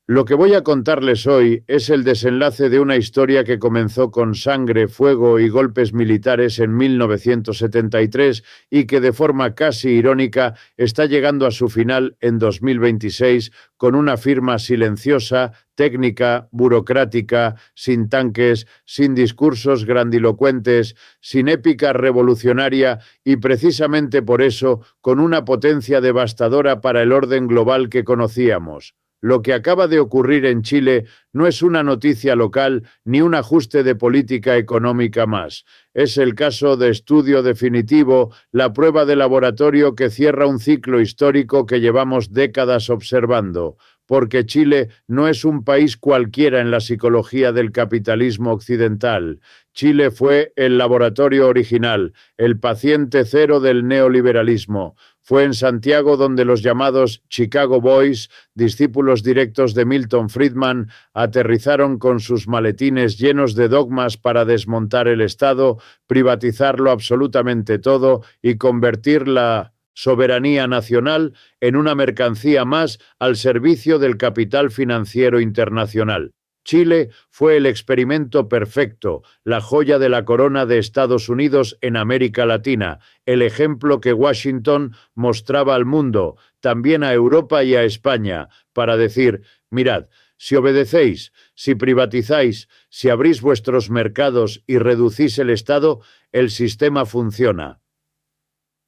Lo que voy a contarles hoy es el desenlace de una historia que comenzó con sangre, fuego y golpes militares en 1973 y que de forma casi irónica está llegando a su final en 2026 con una firma silenciosa, técnica, burocrática, sin tanques, sin discursos grandilocuentes, sin épica revolucionaria y precisamente por eso con una potencia devastadora para el orden global que conocíamos. Lo que acaba de ocurrir en Chile no es una noticia local ni un ajuste de política económica más. Es el caso de estudio definitivo, la prueba de laboratorio que cierra un ciclo histórico que llevamos décadas observando. Porque Chile no es un país cualquiera en la psicología del capitalismo occidental. Chile fue el laboratorio original, el paciente cero del neoliberalismo. Fue en Santiago donde los llamados Chicago Boys, discípulos directos de Milton Friedman, aterrizaron con sus maletines llenos de dogmas para desmontar el Estado, privatizarlo absolutamente todo y convertir la soberanía nacional en una mercancía más al servicio del capital financiero internacional. Chile fue el experimento perfecto, la joya de la corona de Estados Unidos en América Latina, el ejemplo que Washington mostraba al mundo, también a Europa y a España, para decir, mirad, si obedecéis, si privatizáis, si abrís vuestros mercados y reducís el Estado, el sistema funciona.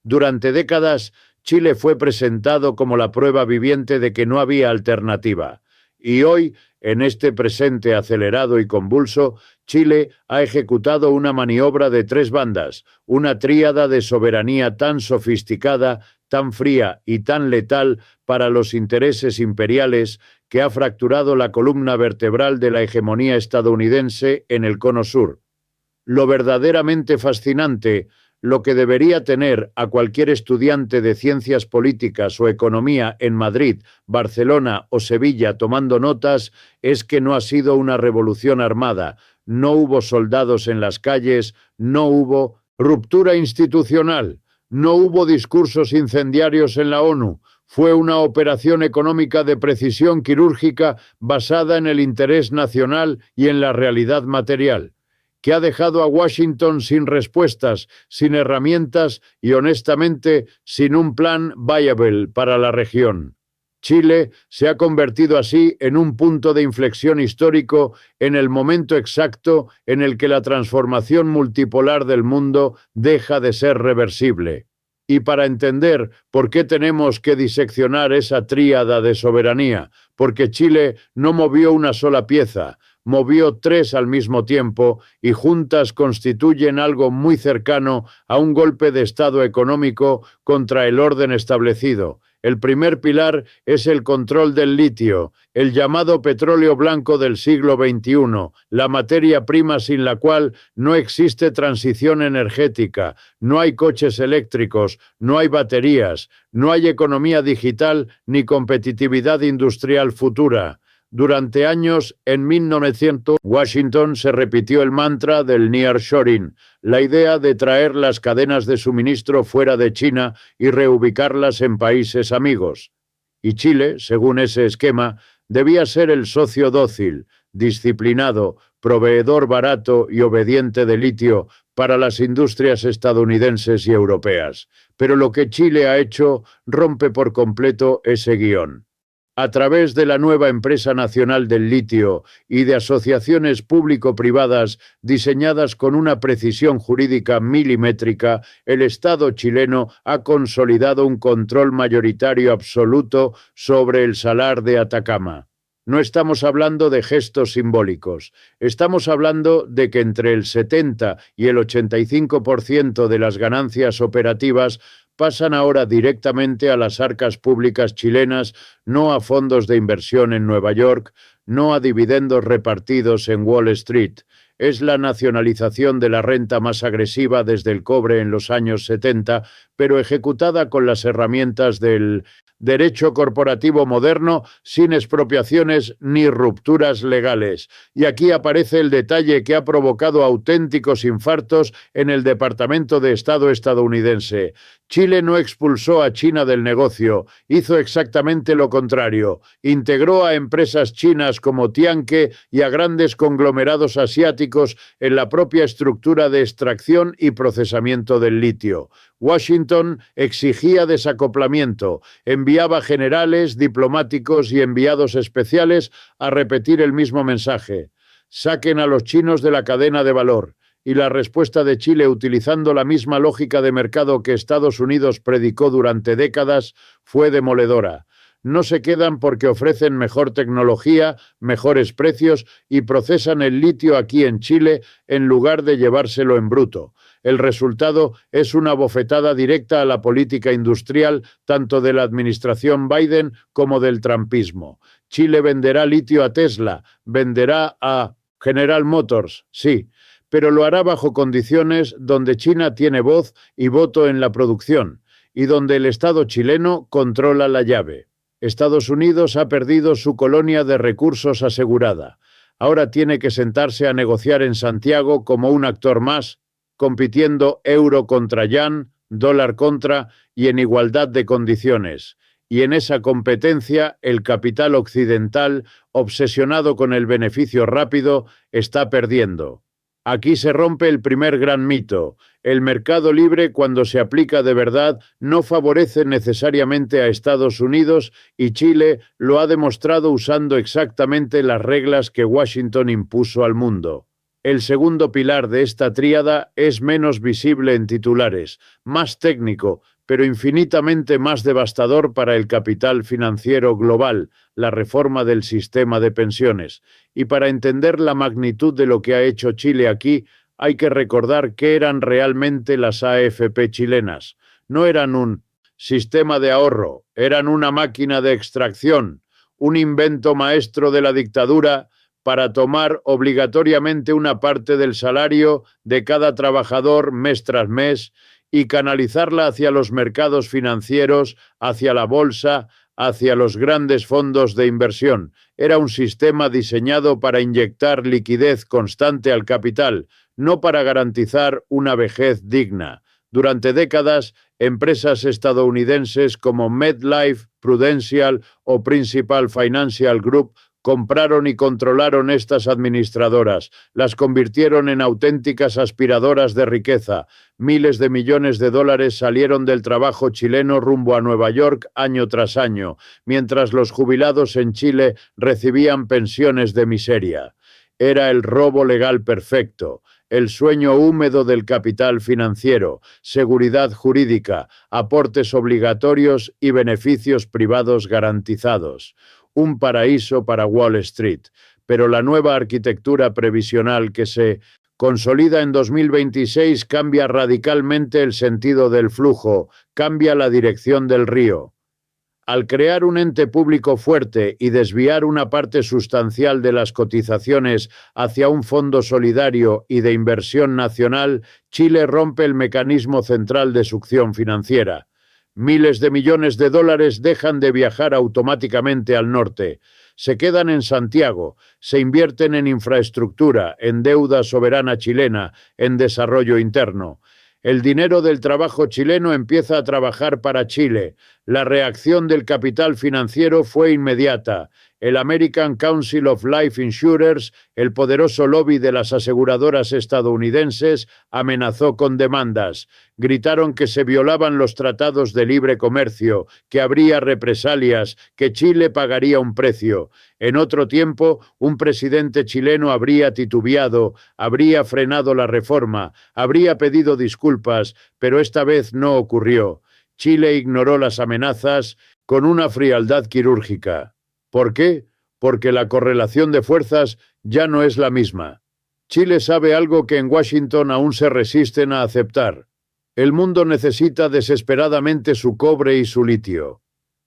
Durante décadas, Chile fue presentado como la prueba viviente de que no había alternativa. Y hoy, en este presente acelerado y convulso, Chile ha ejecutado una maniobra de tres bandas, una tríada de soberanía tan sofisticada, tan fría y tan letal para los intereses imperiales que ha fracturado la columna vertebral de la hegemonía estadounidense en el Cono Sur. Lo verdaderamente fascinante, lo que debería tener a cualquier estudiante de ciencias políticas o economía en Madrid, Barcelona o Sevilla tomando notas, es que no ha sido una revolución armada, no hubo soldados en las calles, no hubo ruptura institucional, no hubo discursos incendiarios en la ONU, fue una operación económica de precisión quirúrgica basada en el interés nacional y en la realidad material, que ha dejado a Washington sin respuestas, sin herramientas y, honestamente, sin un plan viable para la región. Chile se ha convertido así en un punto de inflexión histórico en el momento exacto en el que la transformación multipolar del mundo deja de ser reversible. Y para entender por qué tenemos que diseccionar esa tríada de soberanía, porque Chile no movió una sola pieza, movió tres al mismo tiempo y juntas constituyen algo muy cercano a un golpe de Estado económico contra el orden establecido. El primer pilar es el control del litio, el llamado petróleo blanco del siglo XXI, la materia prima sin la cual no existe transición energética, no hay coches eléctricos, no hay baterías, no hay economía digital ni competitividad industrial futura. Durante años, en 1900, Washington se repitió el mantra del nearshoring, la idea de traer las cadenas de suministro fuera de China y reubicarlas en países amigos. Y Chile, según ese esquema, debía ser el socio dócil, disciplinado, proveedor barato y obediente de litio para las industrias estadounidenses y europeas. Pero lo que Chile ha hecho rompe por completo ese guión. A través de la nueva Empresa Nacional del Litio y de asociaciones público-privadas diseñadas con una precisión jurídica milimétrica, el Estado chileno ha consolidado un control mayoritario absoluto sobre el salar de Atacama. No estamos hablando de gestos simbólicos, estamos hablando de que entre el 70 y el 85% de las ganancias operativas pasan ahora directamente a las arcas públicas chilenas, no a fondos de inversión en Nueva York, no a dividendos repartidos en Wall Street. es la nacionalización de la renta más agresiva desde el cobre en los años 70, pero ejecutada con las herramientas del derecho corporativo moderno, sin expropiaciones ni rupturas legales. Y aquí aparece el detalle que ha provocado auténticos infartos en el Departamento de Estado estadounidense. Chile no expulsó a China del negocio, hizo exactamente lo contrario. Integró a empresas chinas como Tianke y a grandes conglomerados asiáticos en la propia estructura de extracción y procesamiento del litio. Washington exigía desacoplamiento, enviaba generales, diplomáticos y enviados especiales a repetir el mismo mensaje. Saquen a los chinos de la cadena de valor. Y la respuesta de Chile, utilizando la misma lógica de mercado que Estados Unidos predicó durante décadas, fue demoledora. No se quedan porque ofrecen mejor tecnología, mejores precios y procesan el litio aquí en Chile en lugar de llevárselo en bruto. El resultado es una bofetada directa a la política industrial tanto de la administración Biden como del trumpismo. Chile venderá litio a Tesla, venderá a General Motors, sí, pero lo hará bajo condiciones donde China tiene voz y voto en la producción y donde el Estado chileno controla la llave. Estados Unidos ha perdido su colonia de recursos asegurada. Ahora tiene que sentarse a negociar en Santiago como un actor más, compitiendo euro contra yan, dólar contra y en igualdad de condiciones. Y en esa competencia, el capital occidental, obsesionado con el beneficio rápido, está perdiendo. Aquí se rompe el primer gran mito. El mercado libre, cuando se aplica de verdad, no favorece necesariamente a Estados Unidos y Chile lo ha demostrado usando exactamente las reglas que Washington impuso al mundo. El segundo pilar de esta tríada es menos visible en titulares, más técnico, pero infinitamente más devastador para el capital financiero global, la reforma del sistema de pensiones. Y para entender la magnitud de lo que ha hecho Chile aquí, hay que recordar qué eran realmente las AFP chilenas. No eran un sistema de ahorro, eran una máquina de extracción, un invento maestro de la dictadura para tomar obligatoriamente una parte del salario de cada trabajador mes tras mes y canalizarla hacia los mercados financieros, hacia la bolsa, hacia los grandes fondos de inversión. Era un sistema diseñado para inyectar liquidez constante al capital, no para garantizar una vejez digna. Durante décadas, empresas estadounidenses como MetLife, Prudential o Principal Financial Group compraron y controlaron estas administradoras, las convirtieron en auténticas aspiradoras de riqueza. Miles de millones de dólares salieron del trabajo chileno rumbo a Nueva York año tras año, mientras los jubilados en Chile recibían pensiones de miseria. Era el robo legal perfecto, el sueño húmedo del capital financiero, seguridad jurídica, aportes obligatorios y beneficios privados garantizados. Un paraíso para Wall Street, pero la nueva arquitectura previsional que se consolida en 2026 cambia radicalmente el sentido del flujo, cambia la dirección del río. Al crear un ente público fuerte y desviar una parte sustancial de las cotizaciones hacia un fondo solidario y de inversión nacional, Chile rompe el mecanismo central de succión financiera. Miles de millones de dólares dejan de viajar automáticamente al norte. Se quedan en Santiago, se invierten en infraestructura, en deuda soberana chilena, en desarrollo interno. El dinero del trabajo chileno empieza a trabajar para Chile. La reacción del capital financiero fue inmediata. El American Council of Life Insurers, el poderoso lobby de las aseguradoras estadounidenses, amenazó con demandas. Gritaron que se violaban los tratados de libre comercio, que habría represalias, que Chile pagaría un precio. En otro tiempo, un presidente chileno habría titubeado, habría frenado la reforma, habría pedido disculpas, pero esta vez no ocurrió. Chile ignoró las amenazas con una frialdad quirúrgica. ¿Por qué? Porque la correlación de fuerzas ya no es la misma. Chile sabe algo que en Washington aún se resisten a aceptar. El mundo necesita desesperadamente su cobre y su litio.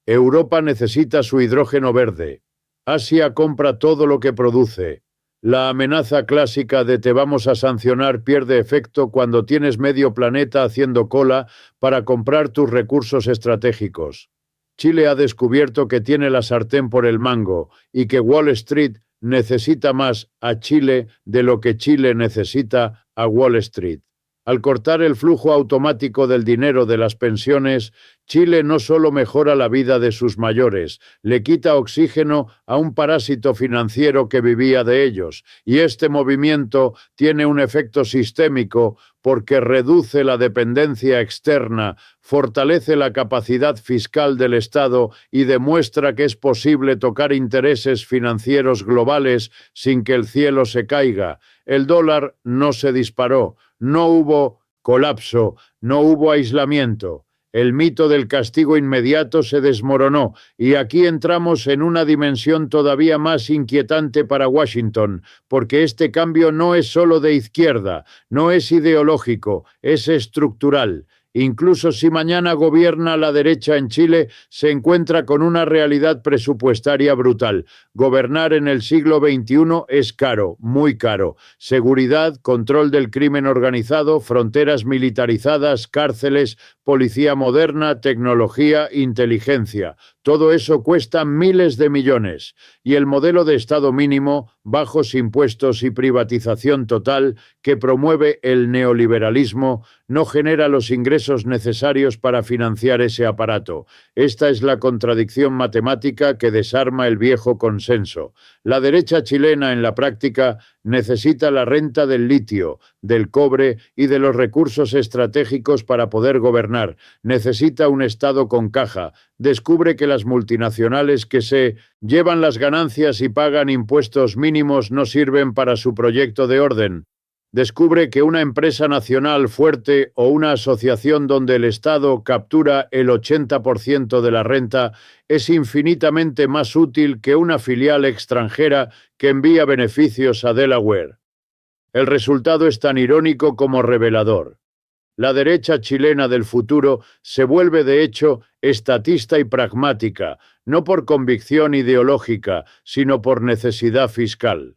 Europa necesita su hidrógeno verde. Asia compra todo lo que produce. La amenaza clásica de te vamos a sancionar pierde efecto cuando tienes medio planeta haciendo cola para comprar tus recursos estratégicos. Chile ha descubierto que tiene la sartén por el mango y que Wall Street necesita más a Chile de lo que Chile necesita a Wall Street. Al cortar el flujo automático del dinero de las pensiones, Chile no solo mejora la vida de sus mayores, le quita oxígeno a un parásito financiero que vivía de ellos, y este movimiento tiene un efecto sistémico porque reduce la dependencia externa, fortalece la capacidad fiscal del Estado y demuestra que es posible tocar intereses financieros globales sin que el cielo se caiga. El dólar no se disparó. No hubo colapso, no hubo aislamiento. El mito del castigo inmediato se desmoronó y aquí entramos en una dimensión todavía más inquietante para Washington, porque este cambio no es solo de izquierda, no es ideológico, es estructural. Incluso si mañana gobierna la derecha en Chile, se encuentra con una realidad presupuestaria brutal. Gobernar en el siglo XXI es caro, muy caro. Seguridad, control del crimen organizado, fronteras militarizadas, cárceles, policía moderna, tecnología, inteligencia. Todo eso cuesta miles de millones. Y el modelo de Estado mínimo, bajos impuestos y privatización total que promueve el neoliberalismo no genera los ingresos necesarios para financiar ese aparato. Esta es la contradicción matemática que desarma el viejo consenso. La derecha chilena, en la práctica, necesita la renta del litio, del cobre y de los recursos estratégicos para poder gobernar. Necesita un Estado con caja. Descubre que las multinacionales que se llevan las ganancias y pagan impuestos mínimos no sirven para su proyecto de orden. Descubre que una empresa nacional fuerte o una asociación donde el Estado captura el 80% de la renta es infinitamente más útil que una filial extranjera que envía beneficios a Delaware. El resultado es tan irónico como revelador. La derecha chilena del futuro se vuelve de hecho estatista y pragmática, no por convicción ideológica, sino por necesidad fiscal.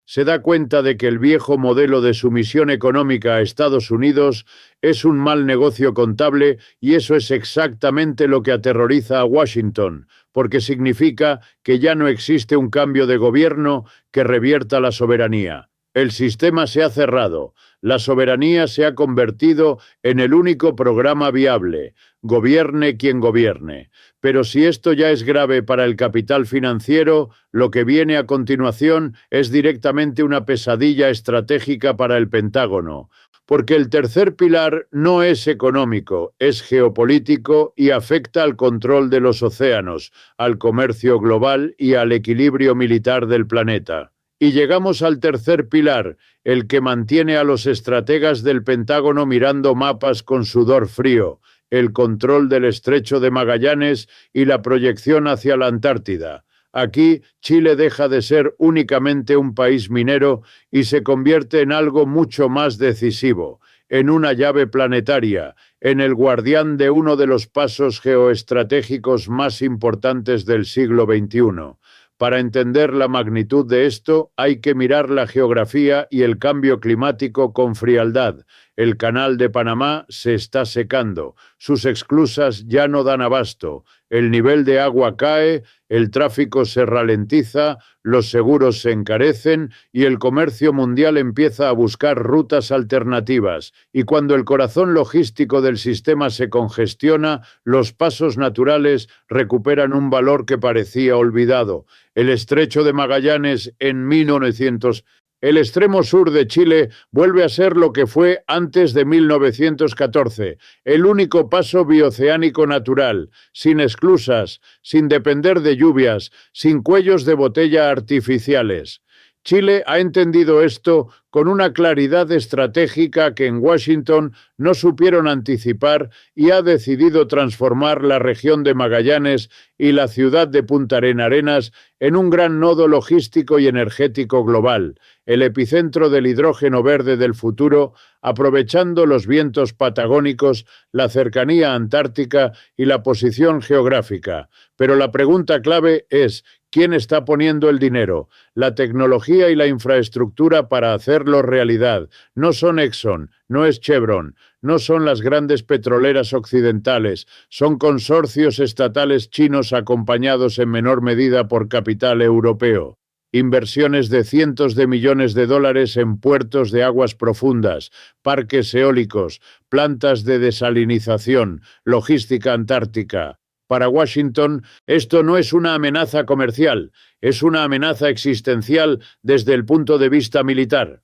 Se da cuenta de que el viejo modelo de sumisión económica a Estados Unidos es un mal negocio contable y eso es exactamente lo que aterroriza a Washington, porque significa que ya no existe un cambio de gobierno que revierta la soberanía. El sistema se ha cerrado, la soberanía se ha convertido en el único programa viable, gobierne quien gobierne. Pero si esto ya es grave para el capital financiero, lo que viene a continuación es directamente una pesadilla estratégica para el Pentágono, porque el tercer pilar no es económico, es geopolítico y afecta al control de los océanos, al comercio global y al equilibrio militar del planeta. Y llegamos al tercer pilar, el que mantiene a los estrategas del Pentágono mirando mapas con sudor frío, el control del Estrecho de Magallanes y la proyección hacia la Antártida. Aquí, Chile deja de ser únicamente un país minero y se convierte en algo mucho más decisivo, en una llave planetaria, en el guardián de uno de los pasos geoestratégicos más importantes del siglo XXI. Para entender la magnitud de esto, hay que mirar la geografía y el cambio climático con frialdad. El canal de Panamá se está secando, sus esclusas ya no dan abasto, el nivel de agua cae, el tráfico se ralentiza, los seguros se encarecen y el comercio mundial empieza a buscar rutas alternativas. Y cuando el corazón logístico del sistema se congestiona, los pasos naturales recuperan un valor que parecía olvidado. El Estrecho de Magallanes en 1900. El extremo sur de Chile vuelve a ser lo que fue antes de 1914, el único paso bioceánico natural, sin esclusas, sin depender de lluvias, sin cuellos de botella artificiales. Chile ha entendido esto con una claridad estratégica que en Washington no supieron anticipar y ha decidido transformar la región de Magallanes y la ciudad de Punta Arenas en un gran nodo logístico y energético global, el epicentro del hidrógeno verde del futuro, aprovechando los vientos patagónicos, la cercanía antártica y la posición geográfica. Pero la pregunta clave es: ¿Quién está poniendo el dinero? La tecnología y la infraestructura para hacerlo realidad. No son Exxon, no es Chevron, no son las grandes petroleras occidentales, son consorcios estatales chinos acompañados en menor medida por capital europeo. Inversiones de cientos de millones de dólares en puertos de aguas profundas, parques eólicos, plantas de desalinización, logística antártica. Para Washington, esto no es una amenaza comercial, es una amenaza existencial desde el punto de vista militar.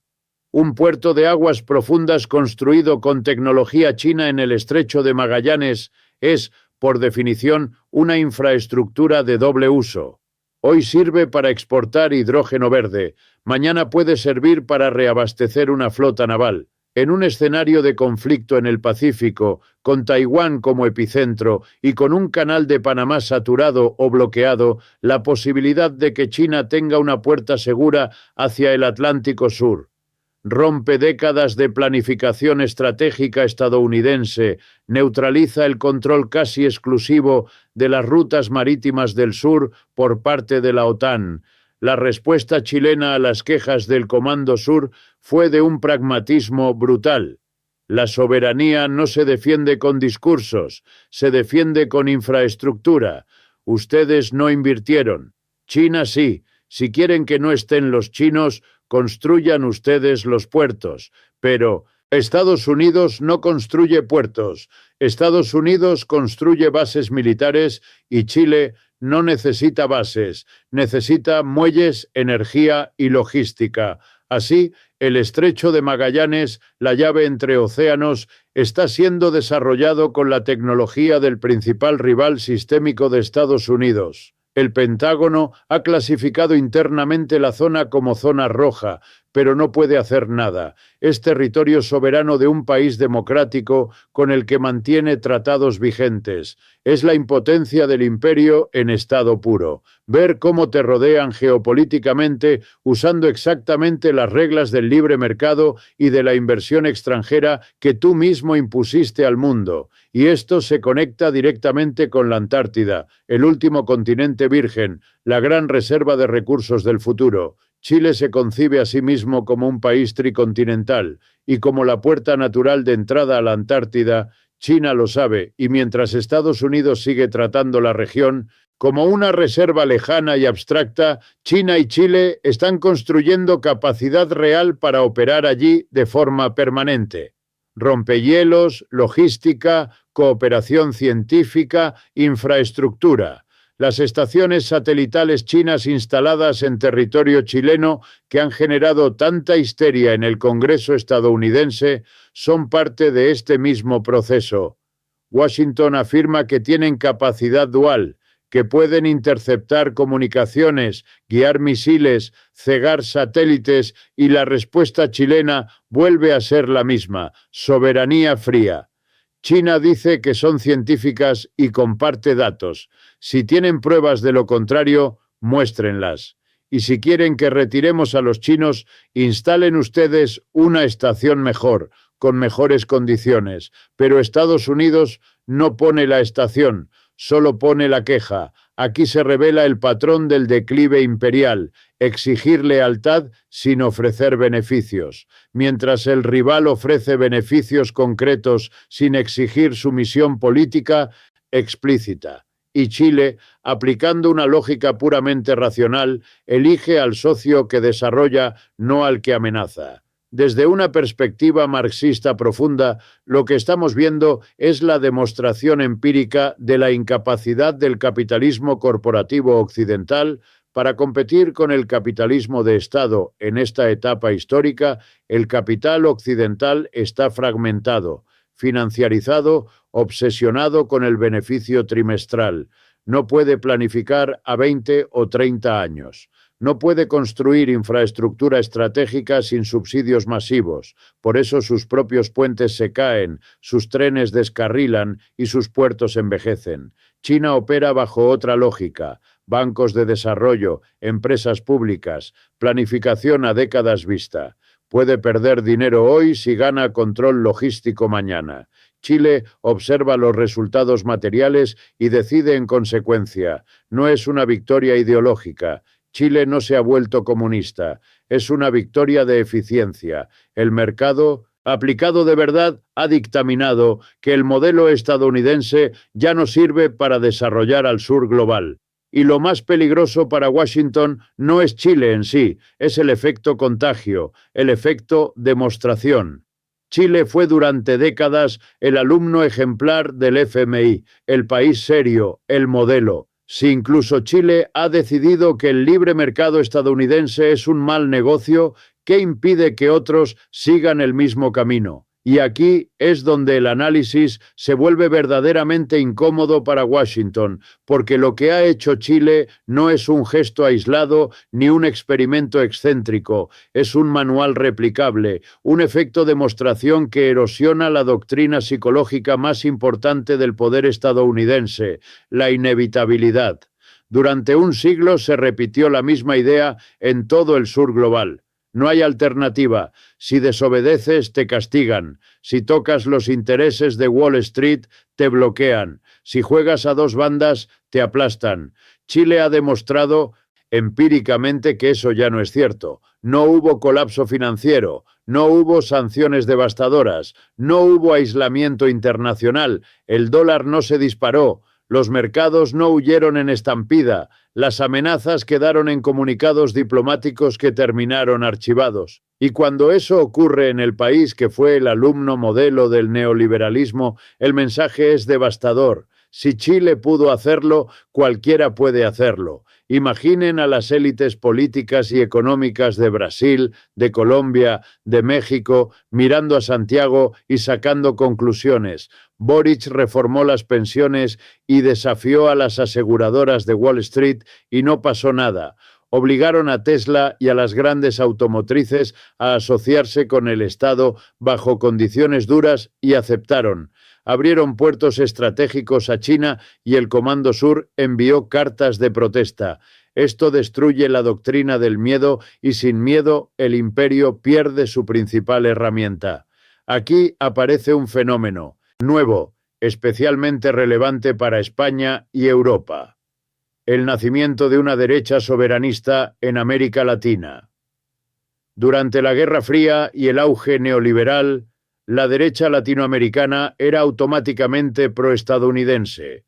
Un puerto de aguas profundas construido con tecnología china en el estrecho de Magallanes es, por definición, una infraestructura de doble uso. Hoy sirve para exportar hidrógeno verde, mañana puede servir para reabastecer una flota naval. En un escenario de conflicto en el Pacífico, con Taiwán como epicentro y con un canal de Panamá saturado o bloqueado, la posibilidad de que China tenga una puerta segura hacia el Atlántico Sur rompe décadas de planificación estratégica estadounidense, neutraliza el control casi exclusivo de las rutas marítimas del sur por parte de la OTAN. La respuesta chilena a las quejas del Comando Sur fue de un pragmatismo brutal. La soberanía no se defiende con discursos, se defiende con infraestructura. Ustedes no invirtieron. China sí. Si quieren que no estén los chinos, construyan ustedes los puertos. Pero Estados Unidos no construye puertos. Estados Unidos construye bases militares y Chile no necesita bases, necesita muelles, energía y logística. Así, el estrecho de Magallanes, la llave entre océanos, está siendo desarrollado con la tecnología del principal rival sistémico de Estados Unidos. El Pentágono ha clasificado internamente la zona como zona roja, pero no puede hacer nada. Es territorio soberano de un país democrático con el que mantiene tratados vigentes. Es la impotencia del imperio en estado puro. Ver cómo te rodean geopolíticamente usando exactamente las reglas del libre mercado y de la inversión extranjera que tú mismo impusiste al mundo. Y esto se conecta directamente con la Antártida, el último continente virgen, la gran reserva de recursos del futuro. Chile se concibe a sí mismo como un país tricontinental y como la puerta natural de entrada a la Antártida. China lo sabe, y mientras Estados Unidos sigue tratando la región como una reserva lejana y abstracta, China y Chile están construyendo capacidad real para operar allí de forma permanente. Rompehielos, logística, cooperación científica, infraestructura. Las estaciones satelitales chinas instaladas en territorio chileno que han generado tanta histeria en el Congreso estadounidense son parte de este mismo proceso. Washington afirma que tienen capacidad dual, que pueden interceptar comunicaciones, guiar misiles, cegar satélites, y la respuesta chilena vuelve a ser la misma: soberanía fría. China dice que son científicas y comparte datos. Si tienen pruebas de lo contrario, muéstrenlas. Y si quieren que retiremos a los chinos, instalen ustedes una estación mejor, con mejores condiciones. Pero Estados Unidos no pone la estación, solo pone la queja. Aquí se revela el patrón del declive imperial: exigir lealtad sin ofrecer beneficios, mientras el rival ofrece beneficios concretos sin exigir sumisión política explícita. Y Chile, aplicando una lógica puramente racional, elige al socio que desarrolla, no al que amenaza. Desde una perspectiva marxista profunda, lo que estamos viendo es la demostración empírica de la incapacidad del capitalismo corporativo occidental para competir con el capitalismo de Estado. En esta etapa histórica, el capital occidental está fragmentado, financiarizado, obsesionado con el beneficio trimestral. No puede planificar a 20 o 30 años. No puede construir infraestructura estratégica sin subsidios masivos. Por eso sus propios puentes se caen, sus trenes descarrilan y sus puertos envejecen. China opera bajo otra lógica: bancos de desarrollo, empresas públicas, planificación a décadas vista. Puede perder dinero hoy si gana control logístico mañana. Chile observa los resultados materiales y decide en consecuencia. No es una victoria ideológica. Chile no se ha vuelto comunista. Es una victoria de eficiencia. El mercado, aplicado de verdad, ha dictaminado que el modelo estadounidense ya no sirve para desarrollar al sur global. Y lo más peligroso para Washington no es Chile en sí, es el efecto contagio, el efecto demostración. Chile fue durante décadas el alumno ejemplar del FMI, el país serio, el modelo. Si incluso Chile ha decidido que el libre mercado estadounidense es un mal negocio, ¿qué impide que otros sigan el mismo camino? Y aquí es donde el análisis se vuelve verdaderamente incómodo para Washington, porque lo que ha hecho Chile no es un gesto aislado ni un experimento excéntrico, es un manual replicable, un efecto demostración que erosiona la doctrina psicológica más importante del poder estadounidense, la inevitabilidad. Durante un siglo se repitió la misma idea en todo el sur global. No hay alternativa. Si desobedeces, te castigan. Si tocas los intereses de Wall Street, te bloquean. Si juegas a dos bandas, te aplastan. Chile ha demostrado empíricamente que eso ya no es cierto. No hubo colapso financiero, no hubo sanciones devastadoras, no hubo aislamiento internacional, el dólar no se disparó, los mercados no huyeron en estampida, las amenazas quedaron en comunicados diplomáticos que terminaron archivados. Y cuando eso ocurre en el país que fue el alumno modelo del neoliberalismo, el mensaje es devastador. Si Chile pudo hacerlo, cualquiera puede hacerlo. Imaginen a las élites políticas y económicas de Brasil, de Colombia, de México, mirando a Santiago y sacando conclusiones. Boric reformó las pensiones y desafió a las aseguradoras de Wall Street y no pasó nada. Obligaron a Tesla y a las grandes automotrices a asociarse con el Estado bajo condiciones duras y aceptaron. Abrieron puertos estratégicos a China y el Comando Sur envió cartas de protesta. Esto destruye la doctrina del miedo y sin miedo el imperio pierde su principal herramienta. Aquí aparece un fenómeno nuevo, especialmente relevante para España y Europa. El nacimiento de una derecha soberanista en América Latina. Durante la Guerra Fría y el auge neoliberal, la derecha latinoamericana era automáticamente proestadounidense.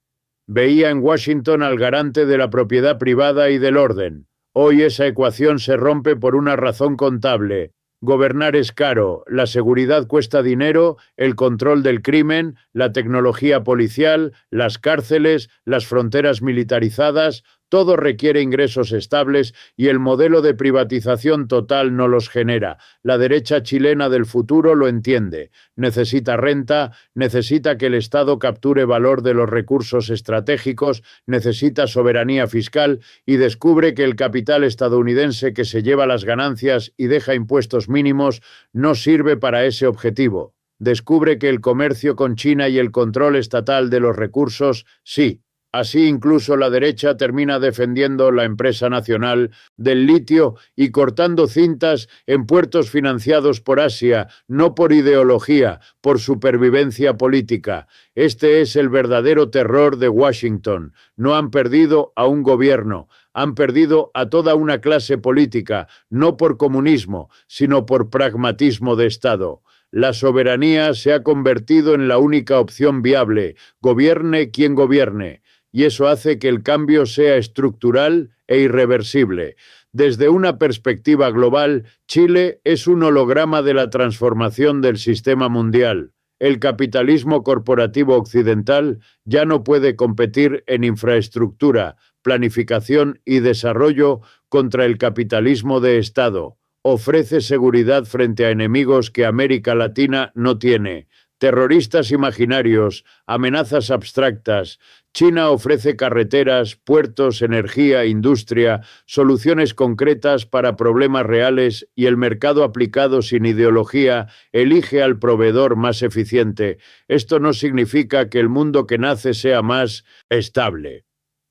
Veía en Washington al garante de la propiedad privada y del orden. Hoy esa ecuación se rompe por una razón contable. Gobernar es caro, la seguridad cuesta dinero, el control del crimen, la tecnología policial, las cárceles, las fronteras militarizadas, todo requiere ingresos estables y el modelo de privatización total no los genera. La derecha chilena del futuro lo entiende. Necesita renta, necesita que el Estado capture valor de los recursos estratégicos, necesita soberanía fiscal y descubre que el capital estadounidense que se lleva las ganancias y deja impuestos mínimos no sirve para ese objetivo. Descubre que el comercio con China y el control estatal de los recursos, sí. Así incluso la derecha termina defendiendo la empresa nacional del litio y cortando cintas en puertos financiados por Asia, no por ideología, por supervivencia política. Este es el verdadero terror de Washington. No han perdido a un gobierno, han perdido a toda una clase política, no por comunismo, sino por pragmatismo de Estado. La soberanía se ha convertido en la única opción viable, gobierne quien gobierne. Y eso hace que el cambio sea estructural e irreversible. Desde una perspectiva global, Chile es un holograma de la transformación del sistema mundial. El capitalismo corporativo occidental ya no puede competir en infraestructura, planificación y desarrollo contra el capitalismo de Estado. Ofrece seguridad frente a enemigos que América Latina no tiene. Terroristas imaginarios, amenazas abstractas. China ofrece carreteras, puertos, energía, industria, soluciones concretas para problemas reales y el mercado aplicado sin ideología elige al proveedor más eficiente. Esto no significa que el mundo que nace sea más estable.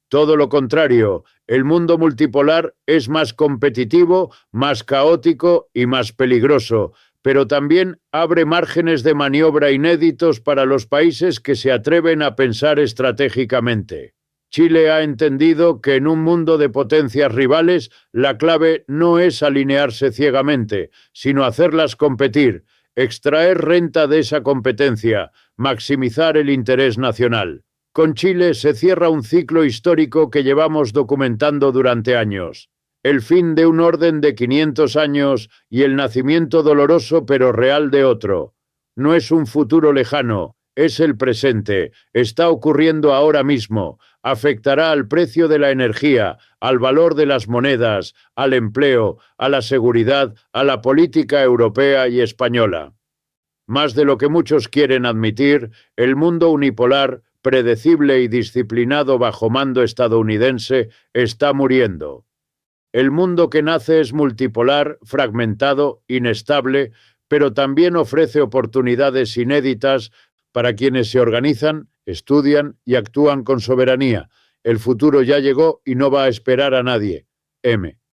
Todo lo contrario, el mundo multipolar es más competitivo, más caótico y más peligroso. pero también abre márgenes de maniobra inéditos para los países que se atreven a pensar estratégicamente. Chile ha entendido que en un mundo de potencias rivales, la clave no es alinearse ciegamente, sino hacerlas competir, extraer renta de esa competencia, maximizar el interés nacional. Con Chile se cierra un ciclo histórico que llevamos documentando durante años. El fin de un orden de 500 años y el nacimiento doloroso pero real de otro. No es un futuro lejano, es el presente, está ocurriendo ahora mismo, afectará al precio de la energía, al valor de las monedas, al empleo, a la seguridad, a la política europea y española. Más de lo que muchos quieren admitir, el mundo unipolar, predecible y disciplinado bajo mando estadounidense, está muriendo. El mundo que nace es multipolar, fragmentado, inestable, pero también ofrece oportunidades inéditas para quienes se organizan, estudian y actúan con soberanía. El futuro ya llegó y no va a esperar a nadie. M.